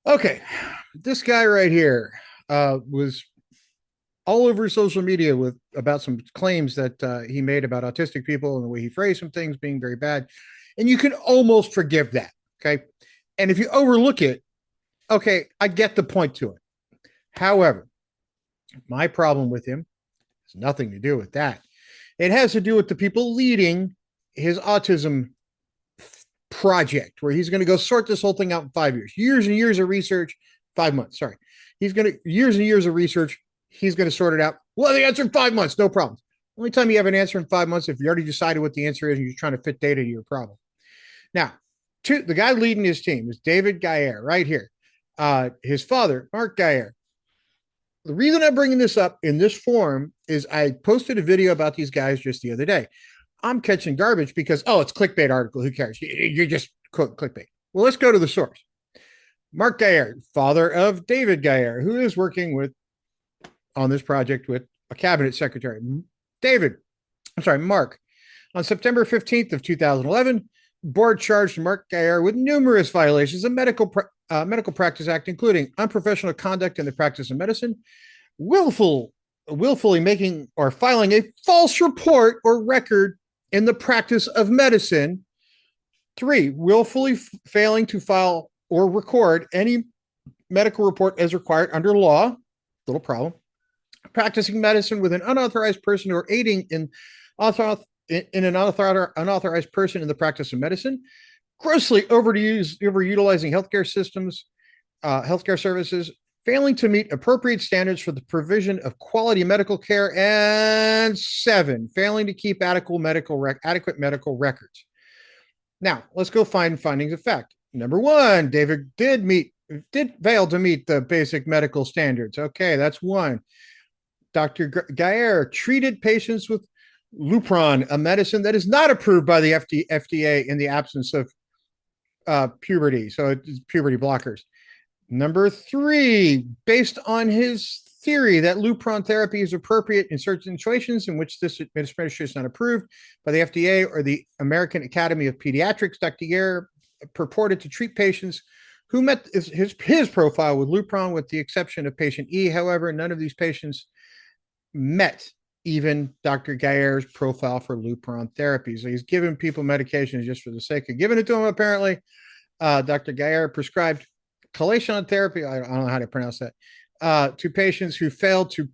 Okay, this guy right here was all over social media with about some claims that he made about autistic people and the way he phrased some things being very bad, and you can almost forgive that. Okay, and if you overlook it, okay, I get the point to it. However, my problem with him has nothing to do with that. It has to do with the people leading his autism project, where he's going to go sort this whole thing out in 5 years, years and years of research, 5 months. Sorry, he's going to years and years of research. He's going to sort it out. Well, the answer in 5 months, no problem. Only time you have an answer in 5 months if you already decided what the answer is and you're trying to fit data to your problem. Now, the guy leading his team is David Gayer, right here. His father, Mark Gayer. The reason I'm bringing this up in this form is I posted a video about these guys just the other day. I'm catching garbage because, oh, it's clickbait article. Who cares? You're just clickbait. Well, let's go to the source. Mark Gayer, father of David Gayer, who is working with on this project with a cabinet secretary. Mark. On September 15th of 2011, board charged Mark Gayer with numerous violations of Medical Practice Act, including unprofessional conduct in the practice of medicine, willfully making or filing a false report or record in the practice of medicine. 3, willfully failing to file or record any medical report as required under law. Little problem. Practicing medicine with an unauthorized person or aiding in an unauthorized person in the practice of medicine. Grossly overutilizing healthcare services, failing to meet appropriate standards for the provision of quality medical care, and 7, failing to keep adequate medical records. Now, let's go find findings of fact. Number 1, David did fail to meet the basic medical standards. Okay, that's 1. Dr. Gayer treated patients with Lupron, a medicine that is not approved by the FDA in the absence of puberty. So it's puberty blockers. Number 3, based on his theory that Lupron therapy is appropriate in certain situations in which this administration is not approved by the FDA or the American Academy of Pediatrics, Dr. Gayer purported to treat patients who met his profile with Lupron, with the exception of patient E. However, none of these patients met even Dr. Gayer's profile for Lupron therapy. So he's giving people medications just for the sake of giving it to them, apparently. Dr. Gayer prescribed chelation therapy, I don't know how to pronounce that, to patients who failed to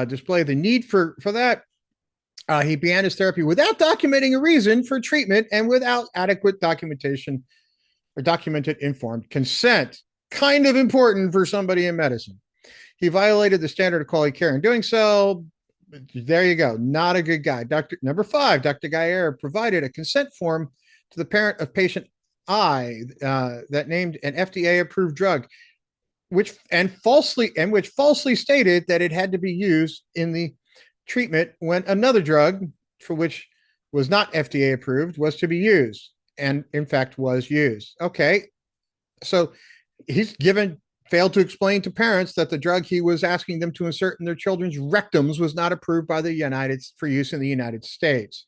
display the need for that. He began his therapy without documenting a reason for treatment and without adequate documentation or documented informed consent. Kind of important for somebody in medicine. He violated the standard of quality care in doing so. There you go. Not a good guy. Number 5, Dr. Gayer provided a consent form to the parent of patient I that named an FDA-approved drug, which falsely stated that it had to be used in the treatment when another drug, for which was not FDA approved, was to be used, and in fact was used. Okay, so he's failed to explain to parents that the drug he was asking them to insert in their children's rectums was not approved by the United for use in the United States.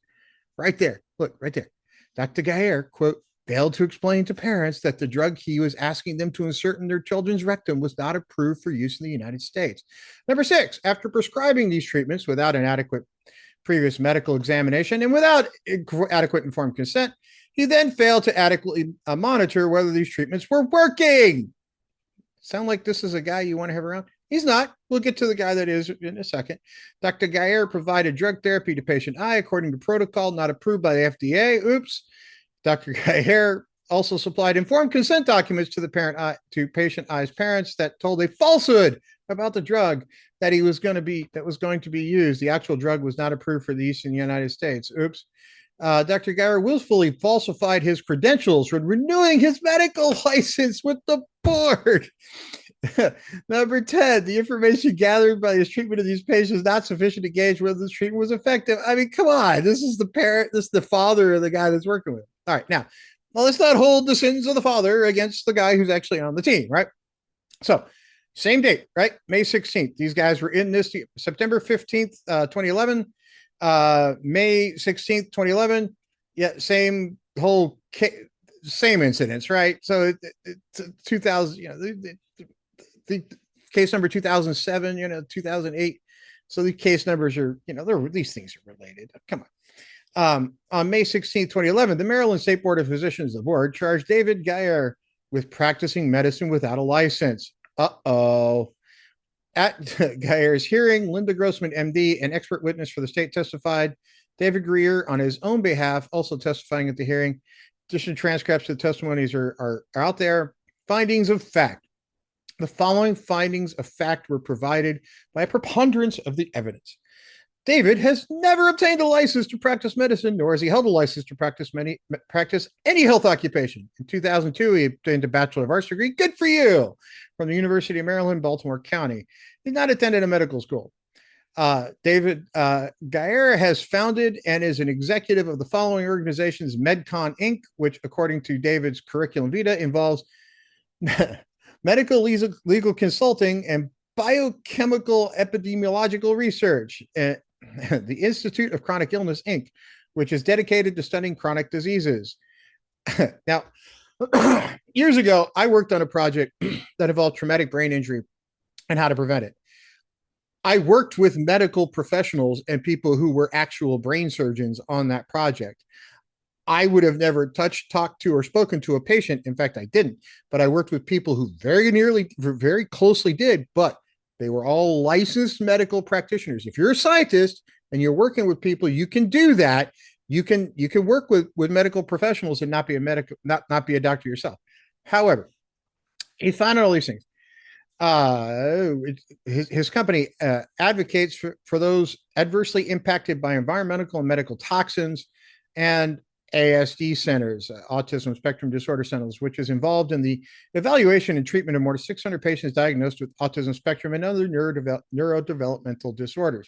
Right there, look, right there. Dr. Gayer, quote, failed to explain to parents that the drug he was asking them to insert in their children's rectum was not approved for use in the United States. Number 6, after prescribing these treatments without an adequate previous medical examination and without adequate informed consent, he then failed to adequately monitor whether these treatments were working. Sound like this is a guy you want to have around? He's not. We'll get to the guy that is in a second. Dr. Gayer provided drug therapy to patient I according to protocol not approved by the FDA. Oops. Dr. Gayer also supplied informed consent documents to patient I's parents that told a falsehood about the drug that was going to be used. The actual drug was not approved for the use in the United States. Oops. Dr. Gayer willfully falsified his credentials when renewing his medical license with the board. Number 10, the information gathered by his treatment of these patients is not sufficient to gauge whether this treatment was effective. I mean, come on. This is the parent, this is the father of the guy that's working with him. All right, now, well, let's not hold the sins of the father against the guy who's actually on the team, right? So, same date, right? May 16th. These guys were in this September 15th, 2011. May 16th, 2011. Yeah, same whole same incidents, right? So it's 2000, the case number 2007, 2008. So the case numbers are, these things are related. Come on. On May 16th, 2011, the Maryland State Board of Physicians, the board, charged David Geyer with practicing medicine without a license. Uh-oh. At Geyer's hearing, Linda Grossman, MD, an expert witness for the state, testified. David Greer, on his own behalf, also testifying at the hearing. Additional transcripts of the testimonies are out there. Findings of fact. The following findings of fact were provided by a preponderance of the evidence. David has never obtained a license to practice medicine, nor has he held a license to practice any health occupation. In 2002, he obtained a Bachelor of Arts degree. Good for you! From the University of Maryland, Baltimore County. He's not attended a medical school. David Geyer has founded and is an executive of the following organizations: MedCon Inc., which, according to David's curriculum vitae, involves medical legal consulting and biochemical epidemiological research. The Institute of Chronic Illness, Inc., which is dedicated to studying chronic diseases. Now, years ago, I worked on a project that involved traumatic brain injury and how to prevent it. I worked with medical professionals and people who were actual brain surgeons on that project. I would have never touched, talked to, or spoken to a patient. In fact, I didn't, but I worked with people who very closely did, but they were all licensed medical practitioners. If you're a scientist and you're working with people, you can do that. You can work with medical professionals and not be a doctor yourself. However, he found out all these things. His company advocates for those adversely impacted by environmental and medical toxins, and ASD centers, autism spectrum disorder centers, which is involved in the evaluation and treatment of more than 600 patients diagnosed with autism spectrum and other neurodevelopmental disorders.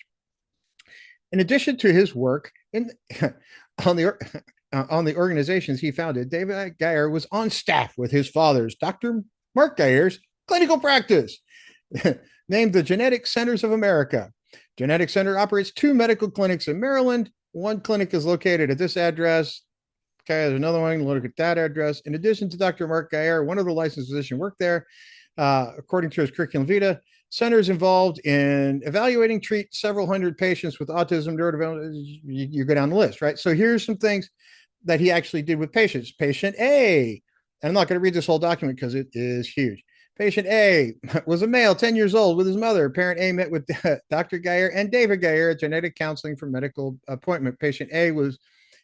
In addition to his work on the organizations he founded, David Geyer was on staff with his father's, Dr. Mark Geyer's, clinical practice, named the Genetic Centers of America. Genetic Center operates 2 medical clinics in Maryland. One clinic is located at this address. Okay, there's another one. Look at that address. In addition to Dr. Mark Geyer, one of the licensed physicians worked there. According to his curriculum vitae, centers involved in evaluating, treat several hundred patients with autism, neurodevelopment. You go down the list, right? So here's some things that he actually did with patients. Patient A, and I'm not going to read this whole document because it is huge. Patient A was a male, 10 years old, with his mother. Parent A met with Dr. Geyer and David Geyer at genetic counseling for medical appointment. Patient A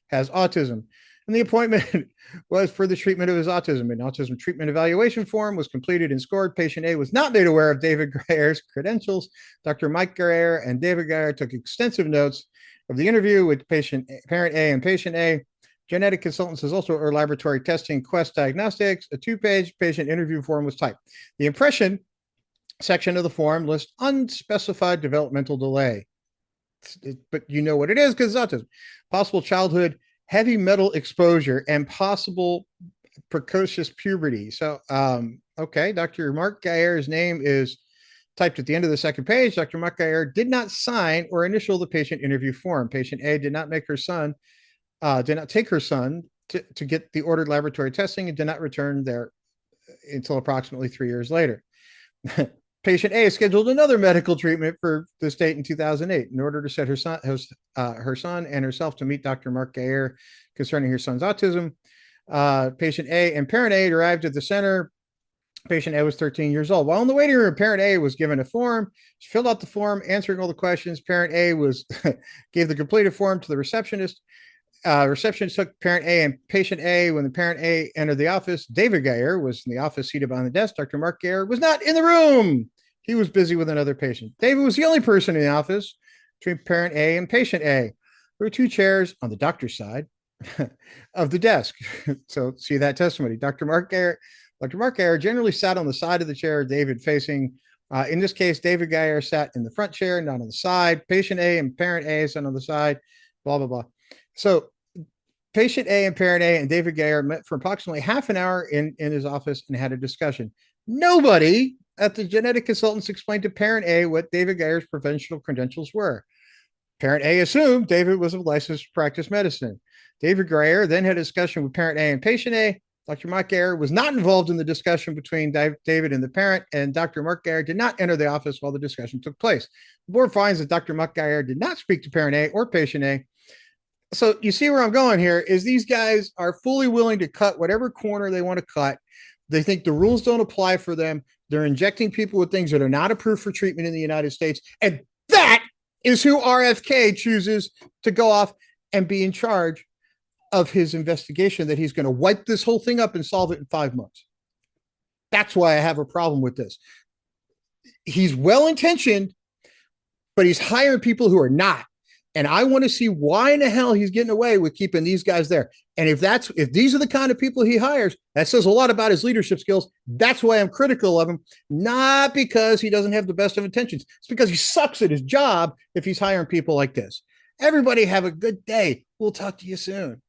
has autism, and the appointment was for the treatment of his autism. An autism treatment evaluation form was completed and scored. Patient A was not made aware of David Geyer's credentials. Dr. Mike Geyer and David Geyer took extensive notes of the interview with parent A and patient A. Genetic Consultants is also our laboratory testing Quest Diagnostics. A 2-page patient interview form was typed. The impression section of the form lists unspecified developmental delay. But you know what it is because it's autism. Possible childhood heavy metal exposure and possible precocious puberty. So, okay, Dr. Mark Geyer's name is typed at the end of the second page. Dr. Mark Geyer did not sign or initial the patient interview form. Patient A did not take her son to get the ordered laboratory testing and did not return there until approximately 3 years later. Patient A scheduled another medical treatment for the state in 2008 in order to set her son and herself to meet Dr. Mark Geyer concerning her son's autism. Patient A and parent A arrived at the center. Patient A was 13 years old. While in the waiting room, parent A was given a form. She filled out the form, answering all the questions. Parent A gave the completed form to the receptionist. Receptionist took parent A and patient A. When the parent A entered the office, David Geyer was in the office seated behind the desk. Dr. Mark Geyer was not in the room. He was busy with another patient. David was the only person in the office between parent A and patient A. There were 2 chairs on the doctor's side of the desk. So see that testimony. Dr. Mark Geyer generally sat on the side of the chair, David facing. In this case, David Geyer sat in the front chair, not on the side. Patient A and parent A sat on the side, blah, blah, blah. So patient A and parent A and David Geyer met for approximately half an hour in his office and had a discussion. Nobody at the genetic consultants explained to parent A what David Geyer's professional credentials were. Parent A assumed David was a licensed to practice medicine. David Geyer then had a discussion with parent A and patient A. Dr. Montgayer was not involved in the discussion between David and the parent, and Dr. Montgayer did not enter the office while the discussion took place. The board finds that Dr. Montgayer did not speak to parent A or patient A. So you see where I'm going here is these guys are fully willing to cut whatever corner they want to cut. They think the rules don't apply for them. They're injecting people with things that are not approved for treatment in the United States. And that is who RFK chooses to go off and be in charge of his investigation, that he's going to wipe this whole thing up and solve it in 5 months. That's why I have a problem with this. He's well-intentioned, but he's hiring people who are not. And I want to see why in the hell he's getting away with keeping these guys there. And if these are the kind of people he hires, that says a lot about his leadership skills. That's why I'm critical of him, not because he doesn't have the best of intentions. It's because he sucks at his job if he's hiring people like this. Everybody have a good day. We'll talk to you soon.